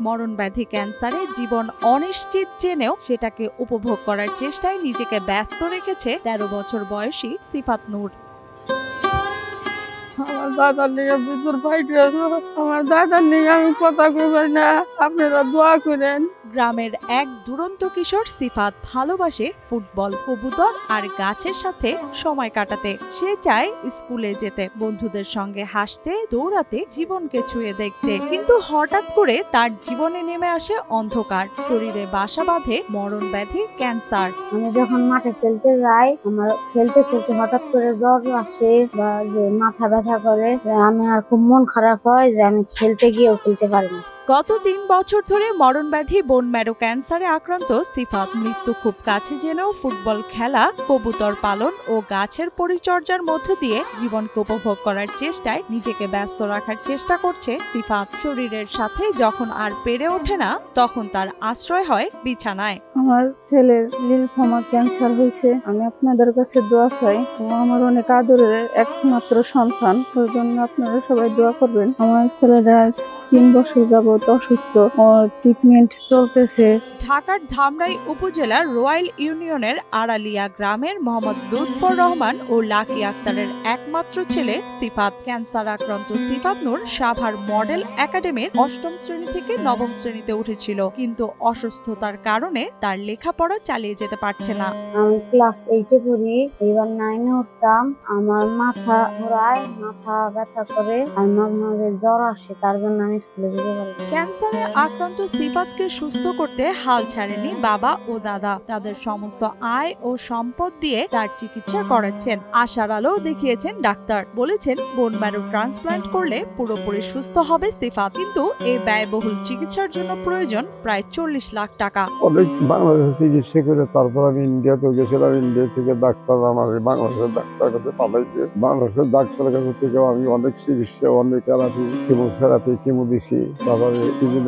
মরণব্যাধি ক্যান্সারে জীবন অনিশ্চিত জেনেও সেটাকে উপভোগ করার চেষ্টায় নিজেকে ব্যস্ত রেখেছে ১৩ বছর বয়সী সিফাত নূর। আমার দাদার নিয়ে বিদ্যুৎ ফাইটে আমার দাদার নিয়ে আমি কথা কইবেন না, আপনারা দোয়া করেন। গ্রামের এক দুরন্ত কিশোর সিফাত ভালোবাসে ফুটবল, কবুতর আর গাছের সাথে সময় কাটাতে। সে চায় স্কুলে যেতে, বন্ধুদের সঙ্গে হাসতে, দৌড়াতে, জীবনকে ছুঁয়ে দেখতে। কিন্তু হঠাৎ করে তার জীবনে নেমে আসে অন্ধকার, শরীরে বাসা বাঁধে মরণব্যাধি ক্যান্সার। আমি যখন মাঠে খেলতে যাই, আমার খেলতে খেলতে হঠাৎ করে জ্বর আসে বা যে মাথা ব্যথা করে, আমি আর খুব মন খারাপ হয় যে আমি খেলতে গিয়েও খেলতে পারি না। গত ৩ বছর ধরে মরণব্যাধি বোন ম্যারো ক্যান্সারে আক্রান্ত সিফাত মৃত্যু খুব কাছে জেনেও ফুটবল খেলা, কবুতর পালন ও গাছের পরিচর্যার মধ্য দিয়ে জীবনকে উপভোগ করার চেষ্টায় নিজেকে ব্যস্ত রাখার চেষ্টা করছে সিফাত। শরীরের সাথে যখন আর পেরে ওঠে না, তখন তার আশ্রয় হয় বিছানায়। আমার ছেলের লিম্ফোমা ক্যান্সার হয়েছে, আমি আপনাদের কাছে দোয়া চাই। ও আমার অনেক আদরের একমাত্র সন্তান, ওই জন্য আপনারা সবাই দোয়া করবেন। আমার ছেলেটা ৩ বছর যাবত অসুস্থ, ওর ট্রিটমেন্ট চলতেছে। ঢাকার ধামরাই উপজেলার রয়্যাল ইউনিয়নের আড়ালিয়া গ্রামের মোহাম্মদ লুৎফর রহমান ও লাকি আক্তারের একমাত্র ছেলে সিফাত। ক্যান্সার আক্রান্ত সিফাত নূর সাভার মডেল একাডেমির ৮ম শ্রেণী থেকে ৯ম শ্রেণীতে উঠেছিল, কিন্তু অসুস্থতার কারণে তার লেখাপড়া চালিয়ে যেতে পারছে না। আমি ক্লাস 8-এ পড়ি, এবার 9-এ উঠতাম। আমার মাথা ঘোরায়, মাথা ব্যথা করে আর মাঝে মাঝে জ্বর আসে, তার জন্য আমি স্কুলে যেতে পারি না। ক্যান্সারে আক্রান্ত সিফাতকে সুস্থ করতে হাল ছাড়েনি বাবা ও দাদা। তাদের সমস্ত আয় ও সম্পদ দিয়ে তার চিকিৎসা করাচ্ছেন। আশার আলো দেখিয়েছেন ডাক্তার, বলেছেন বোন ম্যারো ট্রান্সপ্লান্ট করলে পুরোপুরি সুস্থ হবে সিফাত। কিন্তু এই ব্যয়বহুল চিকিৎসার জন্য প্রয়োজন প্রায় ৪০ লাখ টাকা। অনেক বাংলাদেশে চিকিৎসা করে তারপর আমি ইন্ডিয়াতে গেছিলাম। ইন্ডিয়া থেকে ডাক্তার আমার বাংলাদেশের ডাক্তার কাছে পাঠাইছে। বাংলাদেশের ডাক্তারের কাছে থেকে আমি অনেক চিকিৎসা, অনেক কেমোথেরাপি, কেমো দিছি। তারপরে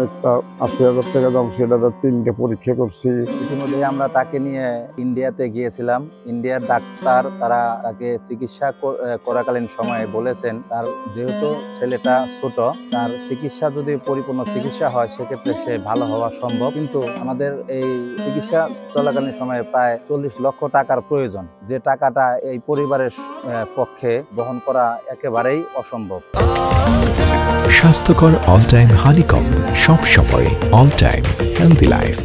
একটা ৮০,০০০ টাকা দাম, সেটা ৩টে পরীক্ষা করছি। ইতিমধ্যে আমরা তাকে নিয়ে ইন্ডিয়াতে গিয়েছিলাম। ইন্ডিয়ার ডাক্তার তারা তাকে চিকিৎসা করাকালীন সময়ে বলেছেন তার যেহেতু ছেলেটা ছোট, তার চিকিৎসা যদি পরিপূর্ণ চিকিৎসা হয় সেক্ষেত্রে সে ভালো হওয়া সম্ভব। কিন্তু আমাদের এই চিকিৎসা চলাকালীন সময়ে প্রায় ৪০ লক্ষ টাকার প্রয়োজন, যে টাকাটা এই পরিবারের পক্ষে বহন করা একেবারেই অসম্ভব। স্বাস্থ্যকর অল টাইম হানিকম, সব সময় অল টাইম হেলদি লাইফ।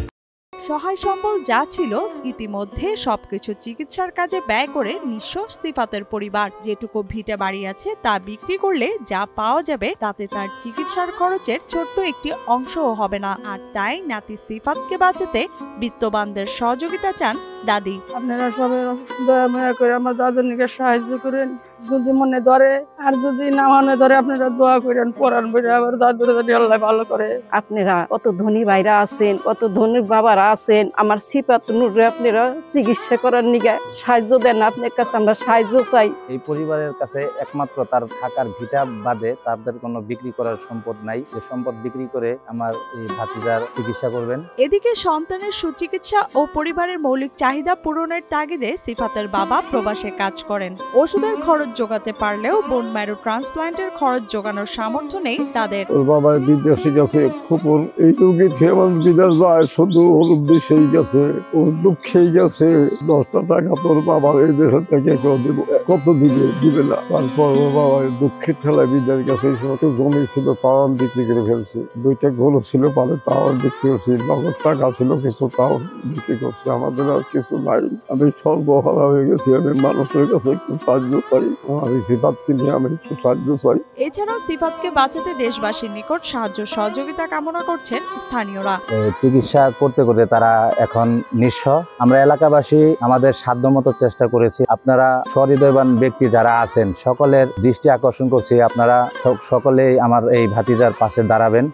সহায় সম্বল যা ছিল ইতিমধ্যে সবকিছু চিকিৎসার কাজে ব্যয় করে নিঃস্ব সিফাতের পরিবার। যেটুকু ভিটে বাড়ি আছে তা বিক্রি করলে যা পাওয়া যাবে তাতে তার চিকিৎসার খরচের ছোট্ট একটি অংশও হবে না। আর তাই নাতি সিফাতকে বাঁচাতে বিত্তবানদের সহযোগিতা চান দাদি। আপনারা সবাই দয়া মায়া করে আমার দাদুনিকে সাহায্য করেন, যদি মনে ধরে, আর যদি না মনে ধরে আপনারা দোয়া করেন, পড়ান বইরা আবার দাদুর যদি আল্লাহ ভালো করে। আপনারা কত ধনী ভাইরা আছেন, কত ধনী বাবারা আছেন, আমার সিফাত নূরে আপনারা চিকিৎসা করার নিগে সাহায্য দেন। আপনার কাছে আমরা সাহায্য চাই। এই পরিবারের কাছে একমাত্র তার থাকার ভিটা বাদে তাদের কোনো বিক্রি করার সম্পদ নাই, যে সম্পদ বিক্রি করে আমার এই ভাতিজার চিকিৎসা করবেন। এদিকে সন্তানের সুচিকিৎসা ও পরিবারের মৌলিক চাহিদা পূরণের তাগিদে সিফাতের বাবা প্রবাসে কাজ করেন। ওষুধের খরচ জোগাতে পারলেও বোন ম্যারো ট্রান্সপ্লান্টের খরচ জোগানোর সামর্থ্য নেই তাদের। ওর বাবা বিদেশে গেছে, খুপুর এই রোগী আমার বিদেশ যায়, শুধু ওর বিষেই গেছে, ওর দুঃখেই গেছে। 10টা টাকা তোর বাবা এই দেশ থেকে কত দিবে না। তারপর ওর বাবা দুঃখের ঠেলায় বিদেশ গেছে। এই সময় জমি ছিল, তাও বিক্রি করে ফেলছি। 2টা গরু ছিল, পারে তাও বিক্রি করছি। নগদ টাকা ছিল কিছু, তাও বিক্রি করছি। আমাদের আর কিছু নাই, আমি সর্বহারা হয়ে গেছি। আমি মানুষের কাছে একটু সাহায্য চাই, আমার সিফাতকে নিয়ে আমি একটু সাহায্য চাই। এছাড়াও সিফাতকে বাঁচাতে দেশবাসীর নিকট সাহায্য সহযোগিতা কামনা করছেন স্থানীয়রা। চিকিৎসা করতে করতে তারা এখন নিঃস্ব। আমরা এলাকাবাসী আমাদের সাধ্যমতো চেষ্টা করেছি। আপনারা সহৃদয়বান ব্যক্তি যারা আছেন সকলের দৃষ্টি আকর্ষণ করছি, আপনারা সকলেই আমার এই ভাতিজার পাশে দাঁড়াবেন।